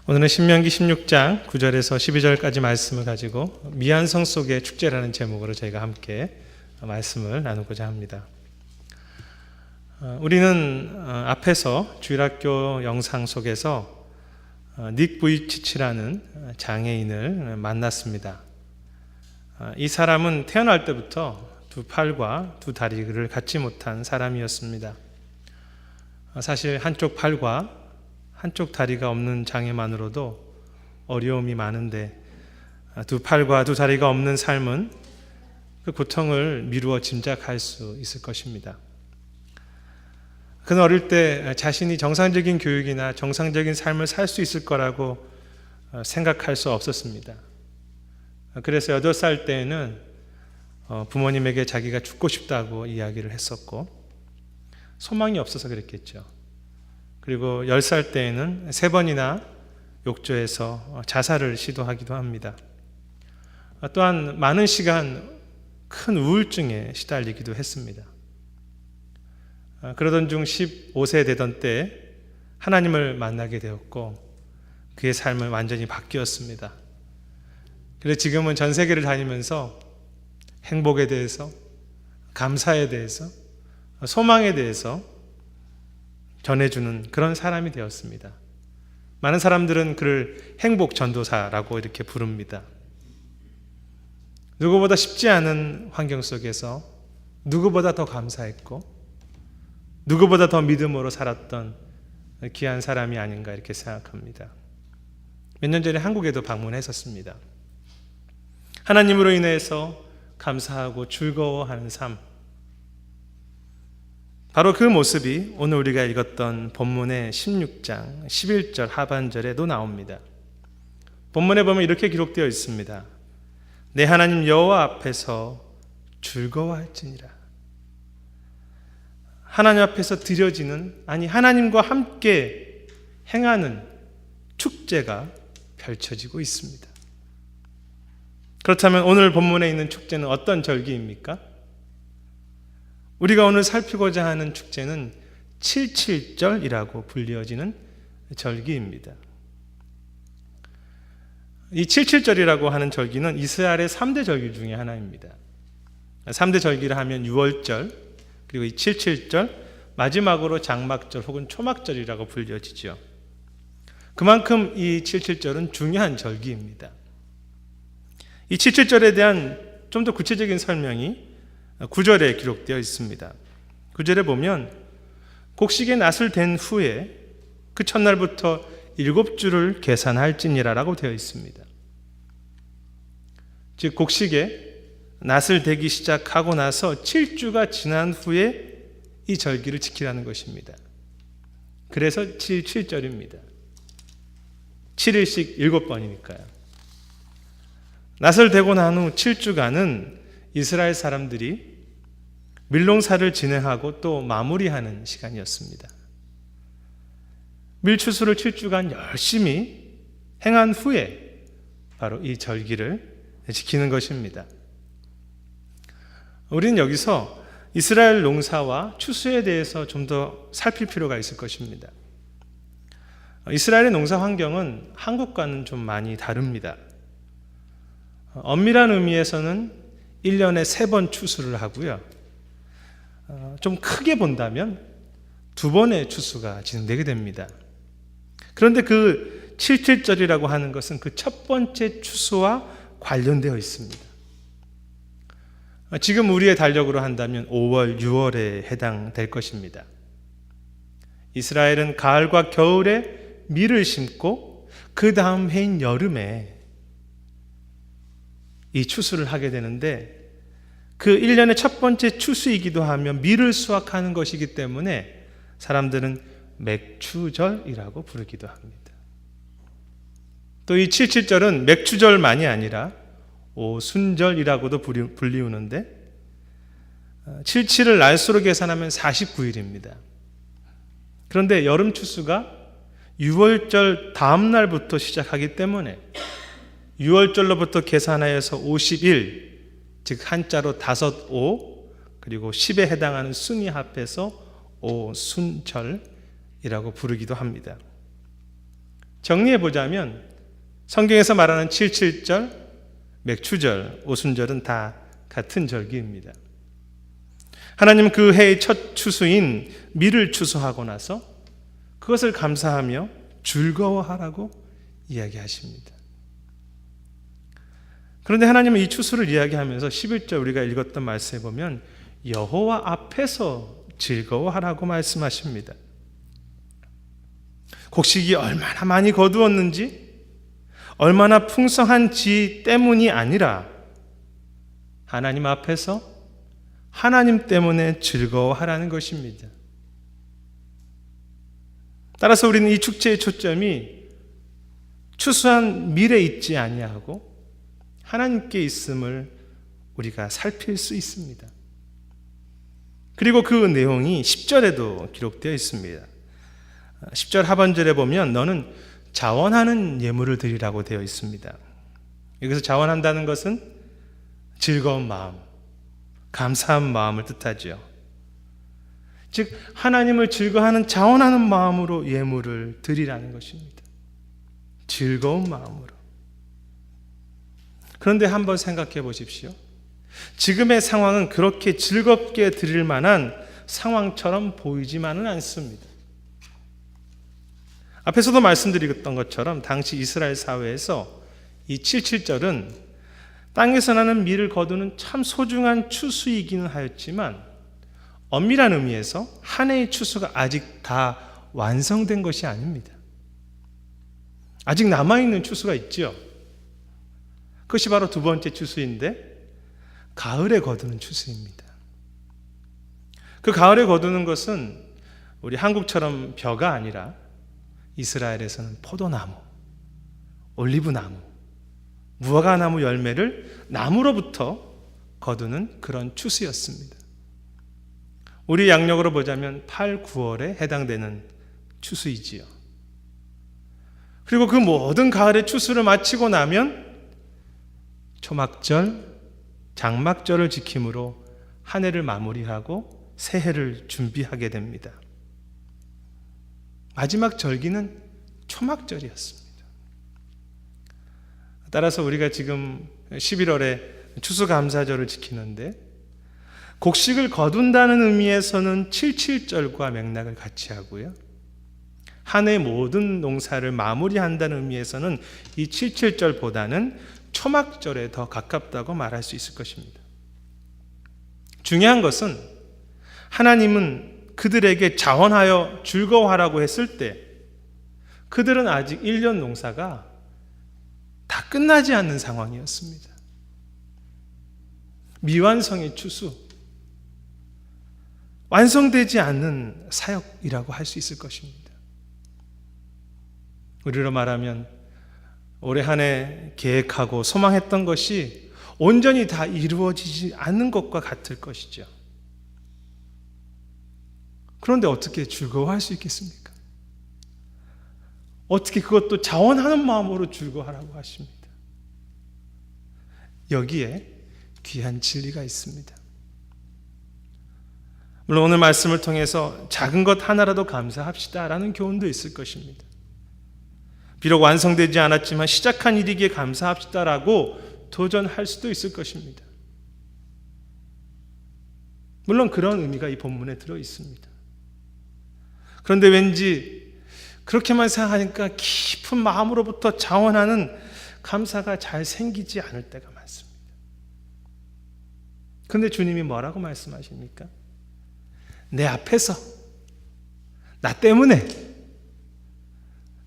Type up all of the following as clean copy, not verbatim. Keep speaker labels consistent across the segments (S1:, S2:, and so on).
S1: 오늘은 신명기 16장 9절에서 12절까지 말씀을 가지고 미안성 속의 축제라는 제목으로 저희가 함께 말씀을 나누고자 합니다. 우리는 앞에서 주일학교 영상 속에서 닉 부이치치라는 장애인을 만났습니다. 이 사람은 태어날 때부터 두 팔과 두 다리를 갖지 못한 사람이었습니다. 사실 한쪽 팔과 한쪽 다리가 없는 장애만으로도 어려움이 많은데 두 팔과 두 다리가 없는 삶은 그 고통을 미루어 짐작할 수 있을 것입니다. 그는 어릴 때 자신이 정상적인 교육이나 정상적인 삶을 살 수 있을 거라고 생각할 수 없었습니다. 그래서 8살 때에는 부모님에게 자기가 죽고 싶다고 이야기를 했었고 소망이 없어서 그랬겠죠. 그리고 10살 때에는 3번이나 욕조에서 자살을 시도하기도 합니다. 또한 많은 시간 큰 우울증에 시달리기도 했습니다. 그러던 중 15세 되던 때 하나님을 만나게 되었고 그의 삶은 완전히 바뀌었습니다. 그래서 지금은 전 세계를 다니면서 행복에 대해서, 감사에 대해서, 소망에 대해서 전해주는 그런 사람이 되었습니다. 많은 사람들은 그를 행복 전도사라고 이렇게 부릅니다. 누구보다 쉽지 않은 환경 속에서 누구보다 더 감사했고 누구보다 더 믿음으로 살았던 귀한 사람이 아닌가 이렇게 생각합니다. 몇 년 전에 한국에도 방문했었습니다. 하나님으로 인해서 감사하고 즐거워하는 삶, 바로 그 모습이 오늘 우리가 읽었던 본문의 16장 11절 하반절에도 나옵니다. 본문에 보면 이렇게 기록되어 있습니다. 내 하나님 여호와 앞에서 즐거워할지니라. 하나님 앞에서 드려지는, 아니 하나님과 함께 행하는 축제가 펼쳐지고 있습니다. 그렇다면 오늘 본문에 있는 축제는 어떤 절기입니까? 우리가 오늘 살피고자 하는 축제는 77절이라고 불리어지는 절기입니다. 이 77절이라고 하는 절기는 이스라엘의 3대 절기 중에 하나입니다. 3대 절기를 하면 6월절, 그리고 이 77절, 마지막으로 장막절 혹은 초막절이라고 불려지죠. 그만큼 이 77절은 중요한 절기입니다. 이 77절에 대한 좀 더 구체적인 설명이 9절에 기록되어 있습니다. 9절에 보면 곡식의 낫을 댄 후에 그 첫날부터 7주를 계산할지니라라고 되어 있습니다. 즉 곡식에 낫을 대기 시작하고 나서 7주가 지난 후에 이 절기를 지키라는 것입니다. 그래서 77절입니다. 7일씩 7번이니까요. 낫을 대고 난 후 7주간은 이스라엘 사람들이 밀농사를 진행하고 또 마무리하는 시간이었습니다. 밀추수를 7주간 열심히 행한 후에 바로 이 절기를 지키는 것입니다. 우리는 여기서 이스라엘 농사와 추수에 대해서 좀 더 살필 필요가 있을 것입니다. 이스라엘의 농사 환경은 한국과는 좀 많이 다릅니다. 엄밀한 의미에서는 1년에 3번 추수를 하고요. 좀 크게 본다면 2번의 추수가 진행되게 됩니다. 그런데 그 77절이라고 하는 것은 그 첫 번째 추수와 관련되어 있습니다. 지금 우리의 달력으로 한다면 5월, 6월에 해당될 것입니다. 이스라엘은 가을과 겨울에 밀을 심고 그 다음 해인 여름에 이 추수를 하게 되는데 그 1년의 첫 번째 추수이기도 하며 밀을 수확하는 것이기 때문에 사람들은 맥추절이라고 부르기도 합니다. 또 이 77절은 맥추절만이 아니라 오순절이라고도 불리우는데 77을 날수로 계산하면 49일입니다. 그런데 여름 추수가 6월절 다음 날부터 시작하기 때문에 6월절로부터 계산하여서 50일, 즉 한자로 5, 그리고 10에 해당하는 순이 합해서 오순절이라고 부르기도 합니다. 정리해 보자면 성경에서 말하는 77절, 맥추절, 오순절은 다 같은 절기입니다. 하나님은 그 해의 첫 추수인 밀을 추수하고 나서 그것을 감사하며 즐거워하라고 이야기하십니다. 그런데 하나님은 이 추수를 이야기하면서 11절 우리가 읽었던 말씀에 보면 여호와 앞에서 즐거워하라고 말씀하십니다. 곡식이 얼마나 많이 거두었는지, 얼마나 풍성한지 때문이 아니라 하나님 앞에서 하나님 때문에 즐거워하라는 것입니다. 따라서 우리는 이 축제의 초점이 추수한 밀에 있지 아니하고 하나님께 있음을 우리가 살필 수 있습니다. 그리고 그 내용이 10절에도 기록되어 있습니다. 10절 하반절에 보면 너는 자원하는 예물을 드리라고 되어 있습니다. 여기서 자원한다는 것은 즐거운 마음, 감사한 마음을 뜻하죠. 즉 하나님을 즐거워하는 자원하는 마음으로 예물을 드리라는 것입니다. 즐거운 마음으로. 그런데 한번 생각해 보십시오. 지금의 상황은 그렇게 즐겁게 드릴 만한 상황처럼 보이지만은 않습니다. 앞에서도 말씀드렸던 것처럼 당시 이스라엘 사회에서 이 77절은 땅에서 나는 밀을 거두는 참 소중한 추수이기는 하였지만 엄밀한 의미에서 한 해의 추수가 아직 다 완성된 것이 아닙니다. 아직 남아있는 추수가 있죠. 그것이 바로 두 번째 추수인데 가을에 거두는 추수입니다. 그 가을에 거두는 것은 우리 한국처럼 벼가 아니라 이스라엘에서는 포도나무, 올리브나무, 무화과나무 열매를 나무로부터 거두는 그런 추수였습니다. 우리 양력으로 보자면 8, 9월에 해당되는 추수이지요. 그리고 그 모든 가을의 추수를 마치고 나면 초막절, 장막절을 지킴으로 한 해를 마무리하고 새해를 준비하게 됩니다. 마지막 절기는 초막절이었습니다. 따라서 우리가 지금 11월에 추수감사절을 지키는데 곡식을 거둔다는 의미에서는 77절과 맥락을 같이 하고요. 한 해 모든 농사를 마무리한다는 의미에서는 이 77절보다는 초막절에 더 가깝다고 말할 수 있을 것입니다. 중요한 것은 하나님은 그들에게 자원하여 즐거워하라고 했을 때 그들은 아직 1년 농사가 다 끝나지 않는 상황이었습니다. 미완성의 추수, 완성되지 않는 사역이라고 할 수 있을 것입니다. 우리로 말하면 올해 한 해 계획하고 소망했던 것이 온전히 다 이루어지지 않는 것과 같을 것이죠. 그런데 어떻게 즐거워할 수 있겠습니까? 어떻게 그것도 자원하는 마음으로 즐거워하라고 하십니다. 여기에 귀한 진리가 있습니다. 물론 오늘 말씀을 통해서 작은 것 하나라도 감사합시다라는 교훈도 있을 것입니다. 비록 완성되지 않았지만 시작한 일이기에 감사합시다라고 도전할 수도 있을 것입니다. 물론 그런 의미가 이 본문에 들어 있습니다. 그런데 왠지 그렇게만 생각하니까 깊은 마음으로부터 자원하는 감사가 잘 생기지 않을 때가 많습니다. 그런데 주님이 뭐라고 말씀하십니까? 내 앞에서 나 때문에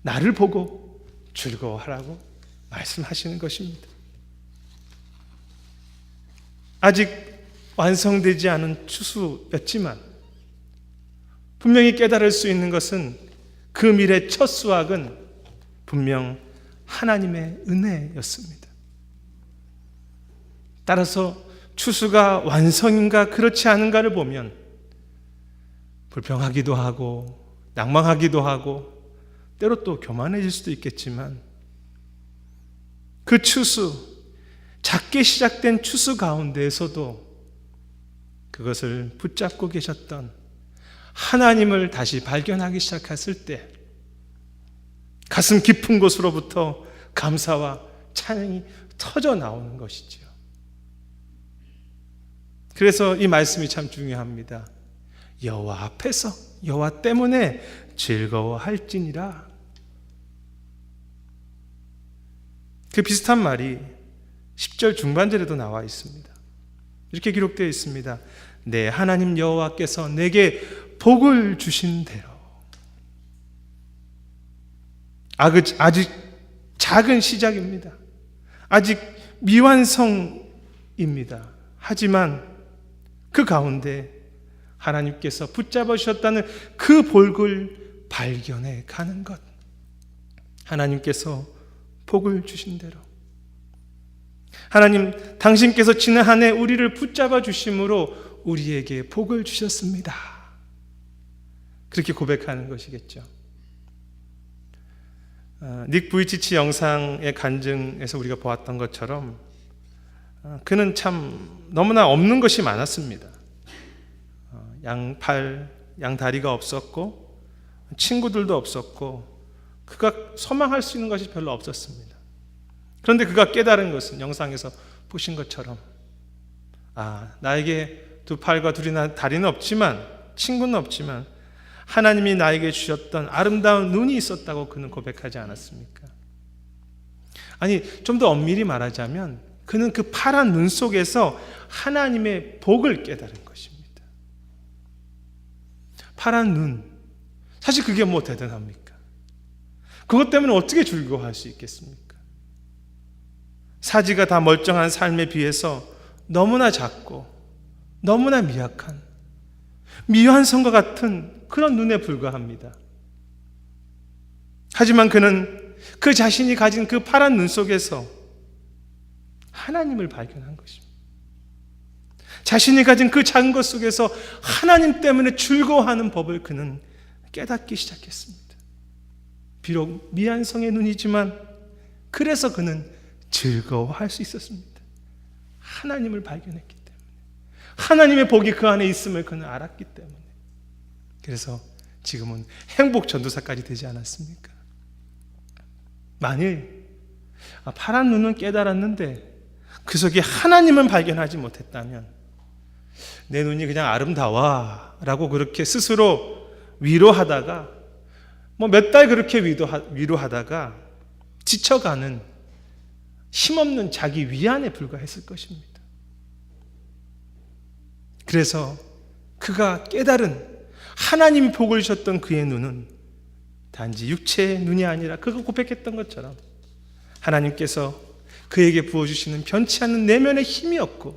S1: 나를 보고 즐거워하라고 말씀하시는 것입니다. 아직 완성되지 않은 추수였지만 분명히 깨달을 수 있는 것은 그 밀의 첫 수확은 분명 하나님의 은혜였습니다. 따라서 추수가 완성인가 그렇지 않은가를 보면 불평하기도 하고 낭망하기도 하고 때로 또 교만해질 수도 있겠지만 그 추수, 작게 시작된 추수 가운데에서도 그것을 붙잡고 계셨던 하나님을 다시 발견하기 시작했을 때 가슴 깊은 곳으로부터 감사와 찬양이 터져 나오는 것이지요. 그래서 이 말씀이 참 중요합니다. 여호와 앞에서, 여호와 때문에 즐거워할지니라. 그 비슷한 말이 10절 중반절에도 나와 있습니다. 이렇게 기록되어 있습니다. 내 하나님 여호와께서 내게 복을 주신 대로. 아직 작은 시작입니다. 아직 미완성입니다. 하지만 그 가운데 하나님께서 붙잡아 주셨다는 그 복을 발견해 가는 것. 하나님께서 복을 주신 대로. 하나님, 당신께서 지난 한 해 우리를 붙잡아 주심으로 우리에게 복을 주셨습니다. 그렇게 고백하는 것이겠죠. 닉 부이치치 영상의 간증에서 우리가 보았던 것처럼 그는 참 너무나 없는 것이 많았습니다. 양팔, 양다리가 없었고 친구들도 없었고 그가 소망할 수 있는 것이 별로 없었습니다. 그런데 그가 깨달은 것은 영상에서 보신 것처럼 나에게 두 팔과 둘이나 다리는 없지만 친구는 없지만 하나님이 나에게 주셨던 아름다운 눈이 있었다고 그는 고백하지 않았습니까? 아니, 좀 더 엄밀히 말하자면 그는 그 파란 눈 속에서 하나님의 복을 깨달은 것입니다. 파란 눈, 사실 그게 뭐 대단합니까? 그것 때문에 어떻게 즐거워할 수 있겠습니까? 사지가 다 멀쩡한 삶에 비해서 너무나 작고 너무나 미약한 미완성과 같은 그런 눈에 불과합니다. 하지만 그는 그 자신이 가진 그 파란 눈 속에서 하나님을 발견한 것입니다. 자신이 가진 그 작은 것 속에서 하나님 때문에 즐거워하는 법을 그는 깨닫기 시작했습니다. 비록 미완성의 눈이지만 그래서 그는 즐거워할 수 있었습니다. 하나님을 발견했기 때문에, 하나님의 복이 그 안에 있음을 그는 알았기 때문에. 그래서 지금은 행복 전도사까지 되지 않았습니까? 만일 파란 눈은 깨달았는데 그 속에 하나님은 발견하지 못했다면 내 눈이 그냥 아름다워 라고 그렇게 스스로 위로하다가 몇 달 그렇게 위로하다가 지쳐가는 힘없는 자기 위안에 불과했을 것입니다. 그래서 그가 깨달은 하나님이 복을 주셨던 그의 눈은 단지 육체의 눈이 아니라 그가 고백했던 것처럼 하나님께서 그에게 부어주시는 변치 않는 내면의 힘이었고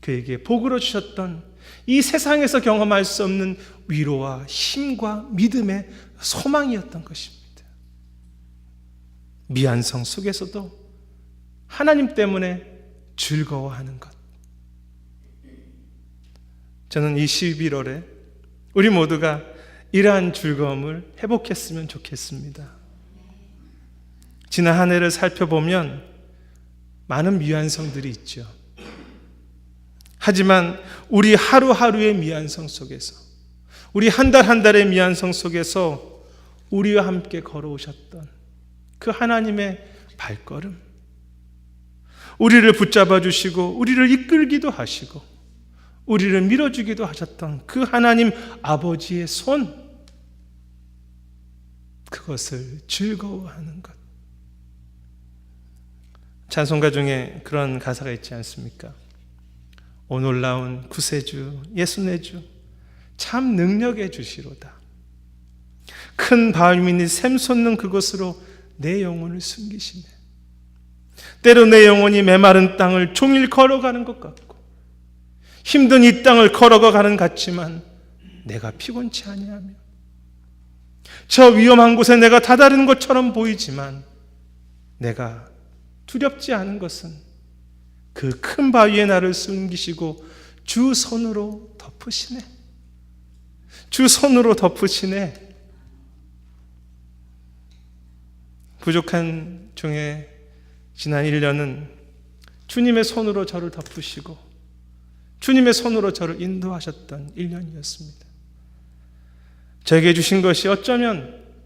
S1: 그에게 복으로 주셨던 이 세상에서 경험할 수 없는 위로와 힘과 믿음의 소망이었던 것입니다. 미완성 속에서도 하나님 때문에 즐거워하는 것. 저는 이 11월에 우리 모두가 이러한 즐거움을 회복했으면 좋겠습니다. 지난 한 해를 살펴보면 많은 미완성들이 있죠. 하지만 우리 하루하루의 미완성 속에서, 우리 한 달 한 달의 미완성 속에서 우리와 함께 걸어오셨던 그 하나님의 발걸음, 우리를 붙잡아 주시고 우리를 이끌기도 하시고 우리를 밀어주기도 하셨던 그 하나님 아버지의 손, 그것을 즐거워하는 것. 찬송가 중에 그런 가사가 있지 않습니까? 오 놀라운 구세주 예수 내 주 참 능력의 주시로다. 큰 바위니 샘솟는 그곳으로 내 영혼을 숨기시네. 때로 내 영혼이 메마른 땅을 종일 걸어가는 것 같고 힘든 이 땅을 걸어가는 것 같지만 내가 피곤치 아니하며 저 위험한 곳에 내가 다다른 것처럼 보이지만 내가 두렵지 않은 것은 그 큰 바위에 나를 숨기시고 주 손으로 덮으시네. 주 손으로 덮으시네. 부족한 중에 지난 1년은 주님의 손으로 저를 덮으시고 주님의 손으로 저를 인도하셨던 1년이었습니다. 저에게 주신 것이 어쩌면